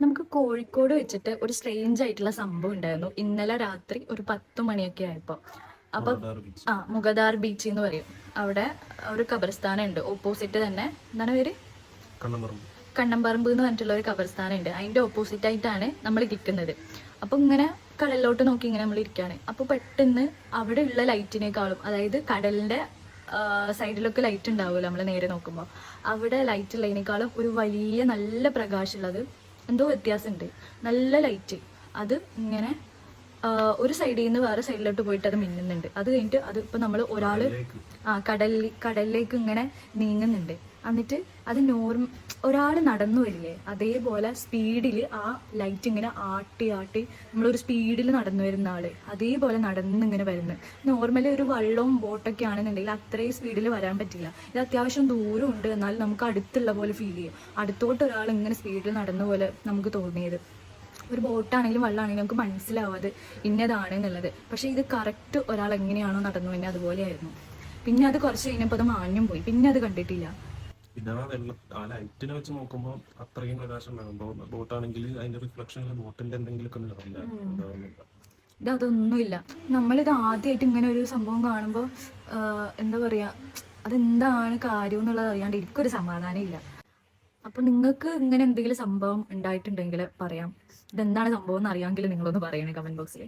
നമുക്ക് കോഴിക്കോട് വെച്ചിട്ട് ഒരു സ്ട്രേഞ്ച് ആയിട്ടുള്ള സംഭവം ഉണ്ടായിരുന്നു ഇന്നലെ രാത്രി ഒരു 10 മണിയൊക്കെ ആയപ്പോൾ. അപ്പൊ മുഗദാർ ബീച്ച് എന്ന് പറയും. അവിടെ ഒരു ഖബർസ്ഥാനം ഉണ്ട്, ഓപ്പോസിറ്റ് തന്നെ. എന്താണ് പേര്? കണ്ണമ്പറമ്പ് എന്ന് പറഞ്ഞിട്ടുള്ള ഒരു ഖബർസ്ഥാനം ഉണ്ട്. അതിന്റെ ഓപ്പോസിറ്റ് ആയിട്ടാണ് നമ്മൾ ഇരിക്കുന്നത്. അപ്പൊ ഇങ്ങനെ കടലിലോട്ട് നോക്കി ഇങ്ങനെ നമ്മൾ ഇരിക്കുകയാണ്. അപ്പൊ പെട്ടെന്ന് അവിടെ ഉള്ള ലൈറ്റിനേക്കാളും, അതായത് കടലിന്റെ സൈഡിലൊക്കെ ലൈറ്റ് ഉണ്ടാവുമല്ലോ നമ്മൾ നേരെ നോക്കുമ്പോൾ, അവിടെ ലൈറ്റ് ഉള്ളതിനേക്കാളും ഒരു വലിയ നല്ല പ്രകാശമുള്ളത് എന്തോ വ്യത്യാസമുണ്ട്. നല്ല ലൈറ്റ് അത് ഇങ്ങനെ ഒരു സൈഡിൽ നിന്ന് വേറെ സൈഡിലോട്ട് പോയിട്ട് അത് മിന്നുന്നുണ്ട്. അത് കഴിഞ്ഞിട്ട് അത് ഇപ്പൊ നമ്മൾ ഒരാള് കടലിലേക്ക് ഇങ്ങനെ നീങ്ങുന്നുണ്ട്. എന്നിട്ട് അത് ഒരാൾ നടന്നു വരില്ലേ, അതേപോലെ സ്പീഡിൽ ആ ലൈറ്റ് ഇങ്ങനെ ആട്ടി ആട്ടി നമ്മളൊരു സ്പീഡിൽ നടന്നു വരുന്ന ആള് അതേപോലെ നടന്നിങ്ങനെ വരുന്നത്. നോർമലി ഒരു വള്ളവും ബോട്ടൊക്കെ ആണെന്നുണ്ടെങ്കിൽ അത്രയും സ്പീഡിൽ വരാൻ പറ്റില്ല. ഇത് അത്യാവശ്യം ദൂരം ഉണ്ട്, എന്നാൽ നമുക്ക് അടുത്തുള്ള പോലെ ഫീൽ ചെയ്യും. അടുത്തോട്ട് ഒരാൾ ഇങ്ങനെ സ്പീഡിൽ നടന്ന പോലെ നമുക്ക് തോന്നിയത്. ഒരു ബോട്ടാണെങ്കിലും വള്ളമാണെങ്കിലും നമുക്ക് മനസ്സിലാവാതെ ഇന്നതാണ് എന്നുള്ളത്. പക്ഷെ ഇത് കറക്റ്റ് ഒരാൾ എങ്ങനെയാണോ നടന്നു തന്നെ അതുപോലെയായിരുന്നു. പിന്നെ അത് കുറച്ച് കഴിഞ്ഞപ്പോൾ അത് മാഞ്ഞും പോയി, പിന്നെ അത് കണ്ടിട്ടില്ല. പിന്നെ ആ ലൈറ്റിനെ വെച്ച് നോക്കുമ്പോൾ അത്രയും പ്രകാശം വേണം. ബോട്ടാണെങ്കിൽ അതിന്റെ റിഫ്ലക്ഷൻ ബോട്ടിന്റെ എന്തെങ്കിലും ഇതൊന്നുമില്ല. നമ്മളിത് ആദ്യമായിട്ട് ഇങ്ങനെ ഒരു സംഭവം കാണുമ്പോൾ എന്താ പറയാ, അതെന്താണ് കാര്യം എന്നുള്ളത് അറിയാണ്ട് എനിക്കൊരു സമാധാനം ഇല്ല. അപ്പൊ നിങ്ങൾക്ക് ഇങ്ങനെ എന്തെങ്കിലും സംഭവം ഉണ്ടായിട്ടുണ്ടെങ്കിൽ പറയാം. ഇതെന്താണ് സംഭവം എന്ന് അറിയാമെങ്കിൽ നിങ്ങളൊന്ന് പറയണേ കമന്റ് ബോക്സിൽ.